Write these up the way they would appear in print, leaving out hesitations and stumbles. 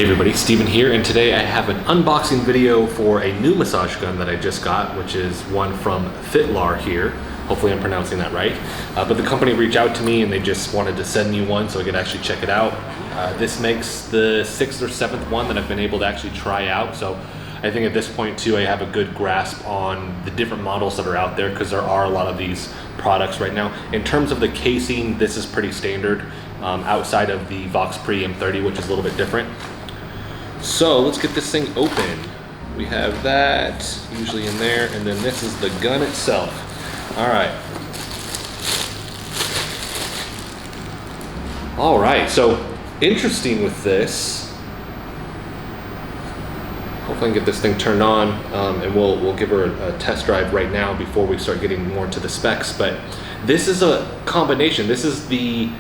Hey everybody, Steven here, and today I have an unboxing video for a new massage gun that I just got, which is one from Fitlar here. Hopefully I'm pronouncing that right. But the company reached out to me and they just wanted to send me one so I could actually check it out. This makes the 6th or 7th one that I've been able to actually try out. So I think at this point too, I have a good grasp on the different models that are out there because there are a lot of these products right now. In terms of the casing, this is pretty standard outside of the Vox Pre M30, which is a little bit different. So let's get this thing open. We have that usually in there, and then this is the gun itself. All right, so interesting with this. Hopefully I can get this thing turned on, and we'll give her a test drive right now before we start getting more into the specs. But this is a combination. This is the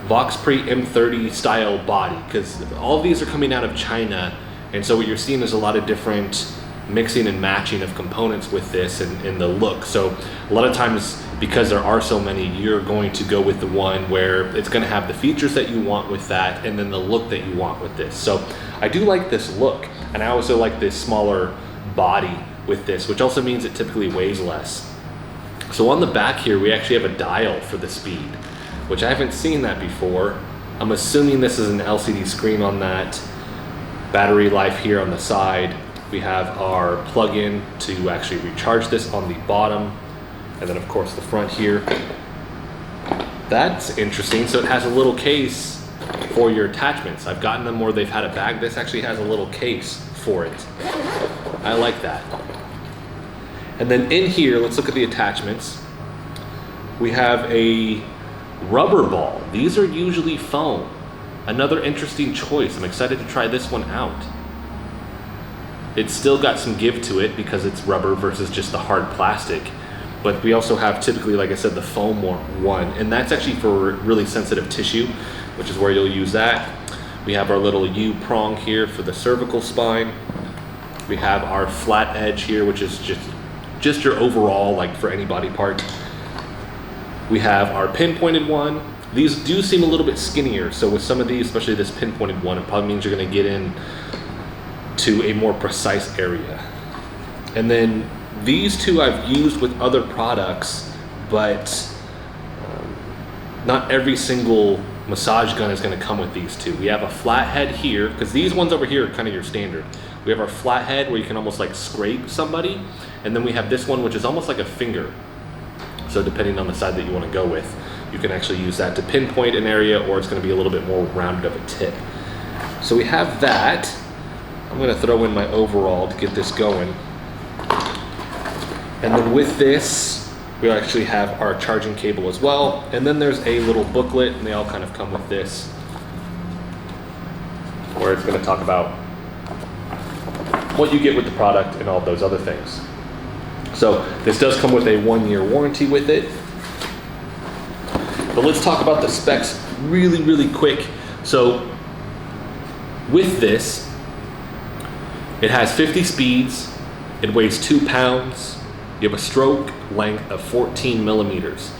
Vox Pre M30 style body, because all of these are coming out of China, and so what you're seeing is a lot of different mixing and matching of components with this and the look. So a lot of times, because there are so many, you're going to go with the one where it's going to have the features that you want with that and then the look that you want with this. So I do like this look, and I also like this smaller body with this, which also means it typically weighs less. So on the back here we actually have a dial for the speed, which I haven't seen that before. I'm assuming this is an LCD screen on that. Battery life here on the side. We have our plug-in to actually recharge this on the bottom. And then of course the front here. That's interesting. So it has a little case for your attachments. I've gotten them where they've had a bag. This actually has a little case for it. I like that. And then in here, let's look at the attachments. We have a rubber ball. These are usually foam. Another interesting choice. I'm excited to try this one out. It's still got some give to it because it's rubber versus just the hard plastic. But we also have typically, like I said, the foam one, and that's actually for really sensitive tissue, which is where you'll use that. We have our little U prong here for the cervical spine. We have our flat edge here, which is just your overall, like for any body part. We have our pinpointed one. These do seem a little bit skinnier, so with some of these, especially this pinpointed one, it probably means you're going to get in to a more precise area. And then these two I've used with other products, but not every single massage gun is going to come with these two. We have a flat head here, because these ones over here are kind of your standard. We have our flat head where you can almost like scrape somebody, and then we have this one which is almost like a finger. So depending on the side that you want to go with, you can actually use that to pinpoint an area, or it's going to be a little bit more rounded of a tip. So we have that. I'm going to throw in my overall to get this going. And then with this, we actually have our charging cable as well. And then there's a little booklet, and they all kind of come with this, where it's going to talk about what you get with the product and all those other things. So this does come with a 1-year warranty with it. But let's talk about the specs really quick. So with this, it has 50 speeds, it weighs 2 pounds, you have a stroke length of 14 millimeters.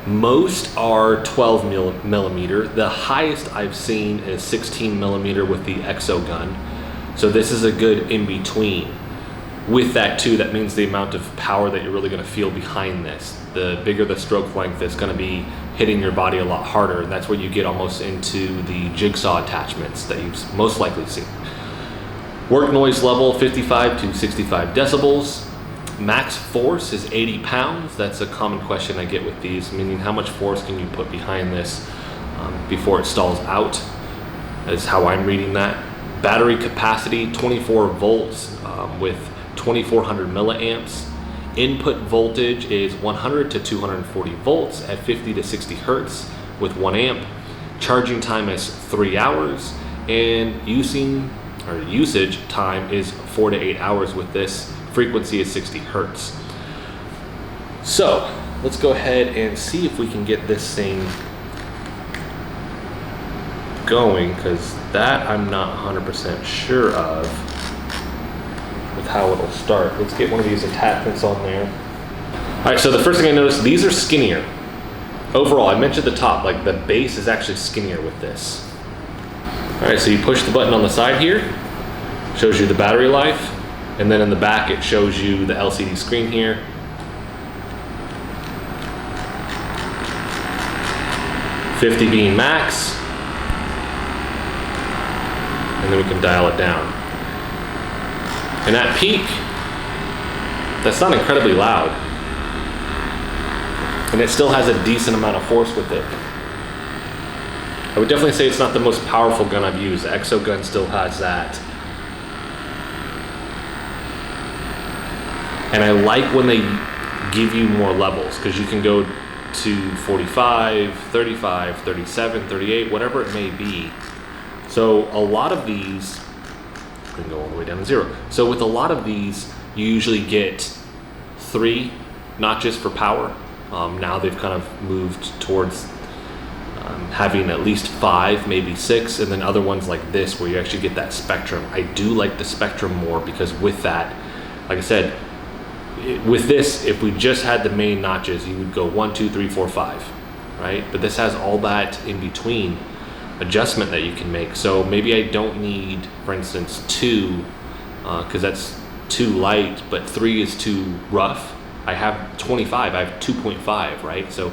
Most are 12 millimeter. The highest I've seen is 16 millimeter with the Exo gun. So this is a good in between. With that too, that means the amount of power that you're really going to feel behind this. The bigger the stroke length is going to be hitting your body a lot harder, and that's where you get almost into the jigsaw attachments that you've most likely seen. Work noise level 55 to 65 decibels. Max force is 80 pounds. That's a common question I get with these, meaning how much force can you put behind this before it stalls out, is how I'm reading that. Battery capacity 24 volts with 2400 milliamps. Input voltage is 100 to 240 volts at 50 to 60 hertz with 1 amp. Charging time is 3 hours, and usage time is 4 to 8 hours with this. Frequency is 60 hertz. So let's go ahead and see if we can get this thing going, because that I'm not 100% sure of with how it'll start. Let's get one of these attachments on there. All right, so the first thing I noticed, these are skinnier. Overall, I mentioned at the top, like the base is actually skinnier with this. All right, so you push the button on the side here, shows you the battery life, and then in the back it shows you the LCD screen here. $50 being max, and then we can dial it down. And at peak, that's not incredibly loud. And it still has a decent amount of force with it. I would definitely say it's not the most powerful gun I've used. The Exo gun still has that. And I like when they give you more levels, because you can go to 45, 35, 37, 38, whatever it may be. So a lot of these, I can go all the way down to 0. So with a lot of these, you usually get 3 notches for power. Now they've kind of moved towards having at least 5, maybe 6, and then other ones like this where you actually get that spectrum. I do like the spectrum more because with that, like I said, with this, if we just had the main notches, you would go 1, 2, 3, 4, 5, right? But this has all that in between adjustment that you can make. So maybe I don't need, for instance, 2, because that's too light, but 3 is too rough. I have 25, I have 2.5, right? So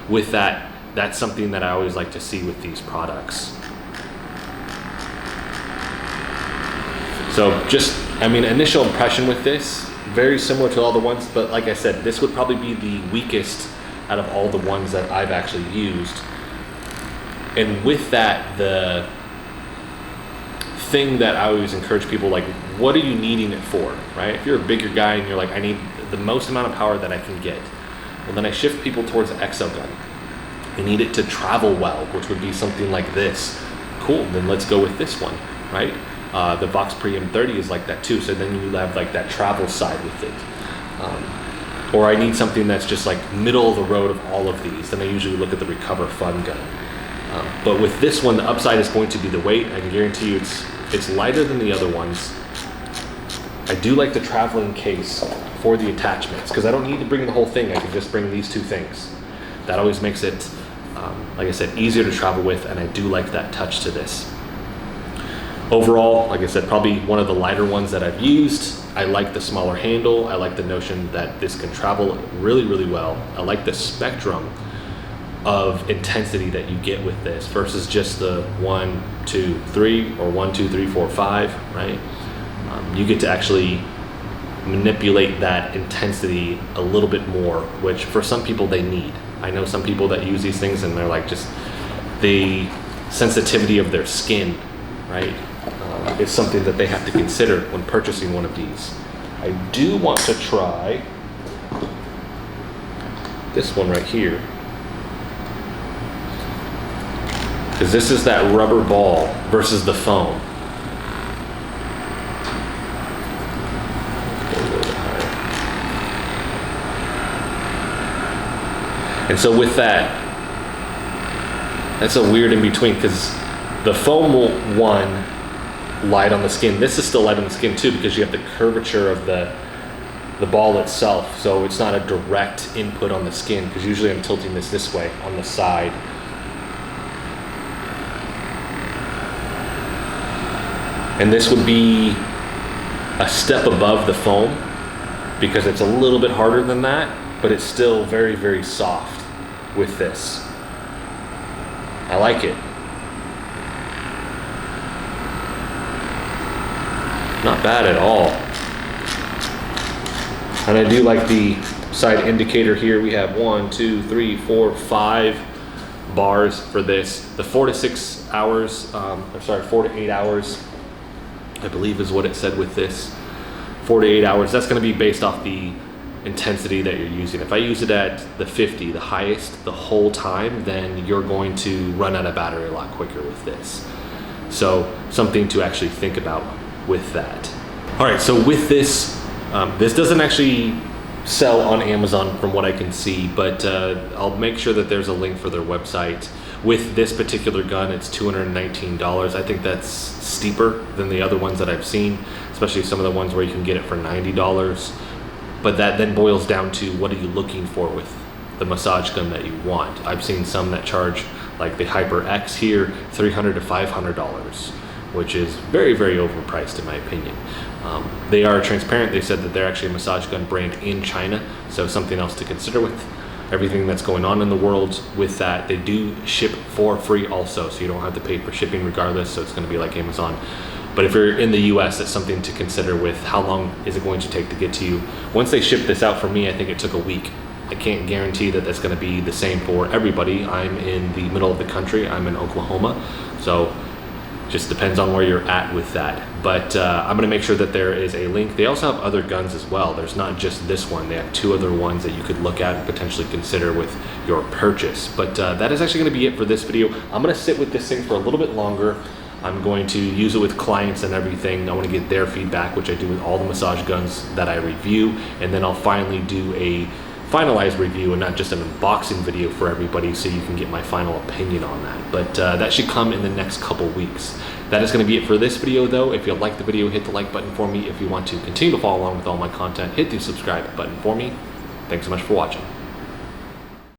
with that, that's something that I always like to see with these products. So just, I mean, initial impression with this, very similar to all the ones, but like I said, this would probably be the weakest out of all the ones that I've actually used. And with that, the thing that I always encourage people, like, what are you needing it for, right? If you're a bigger guy and you're like, I need the most amount of power that I can get, well, then I shift people towards the Exo gun. I need it to travel well, which would be something like this. Cool, then let's go with this one, right? The Vox Pre M30 is like that too, so then you have like that travel side with it. Or I need something that's just like middle of the road of all of these, then I usually look at the Recover Fun gun. But with this one, the upside is going to be the weight. I can guarantee you it's lighter than the other ones. I do like the traveling case for the attachments, because I don't need to bring the whole thing, I can just bring these 2 things. That always makes it, like I said, easier to travel with, and I do like that touch to this. Overall, like I said, probably one of the lighter ones that I've used. I like the smaller handle. I like the notion that this can travel really, really well. I like the spectrum of intensity that you get with this versus just the 1, 2, 3 or 1, 2, 3, 4, 5, right? You get to actually manipulate that intensity a little bit more, which for some people they need. I know some people that use these things and they're like, just the sensitivity of their skin, right? Is something that they have to consider when purchasing one of these. I do want to try this one right here, because this is that rubber ball versus the foam. And so with that, that's a weird in between, because the foam will, one, light on the skin. This is still light on the skin too, because you have the curvature of the ball itself, so it's not a direct input on the skin, because usually I'm tilting this way on the side. And this would be a step above the foam, because it's a little bit harder than that, but it's still very, very soft with this. I like it. Not bad at all. And I do like the side indicator here. We have 1, 2, 3, 4, 5 bars for this. The 4 to 6 hours, 4 to 8 hours, I believe is what it said with this. 4 to 8 hours, that's gonna be based off the intensity that you're using. If I use it at the 50, the highest, the whole time, then you're going to run out of battery a lot quicker with this. So something to actually think about with that. All right, so with this, this doesn't actually sell on Amazon from what I can see, but I'll make sure that there's a link for their website. With this particular gun, it's $219. I think that's steeper than the other ones that I've seen, especially some of the ones where you can get it for $90. But that then boils down to, what are you looking for with the massage gun that you want? I've seen some that charge Like the Hyper X here, $300 to $500, which is very, very overpriced in my opinion. They are transparent. They said that they're actually a massage gun brand in China, so something else to consider with everything that's going on in the world. With that, they do ship for free also, so you don't have to pay for shipping regardless, so it's going to be like Amazon. But if you're in the US, that's something to consider with how long is it going to take to get to you. Once they shipped this out for me, I think it took a week. I can't guarantee that that's going to be the same for everybody. I'm in the middle of the country. I'm in Oklahoma, so just depends on where you're at with that. But I'm going to make sure that there is a link. They also have other guns as well. There's not just this one. They have 2 other ones that you could look at and potentially consider with your purchase. But that is actually going to be it for this video. I'm going to sit with this thing for a little bit longer. I'm going to use it with clients and everything. I want to get their feedback, which I do with all the massage guns that I review. And then I'll finally do a finalized review and not just an unboxing video for everybody, so you can get my final opinion on that. But that should come in the next couple weeks. That is going to be it for this video though. If you like the video, hit the like button for me. If you want to continue to follow along with all my content, hit the subscribe button for me. Thanks so much for watching.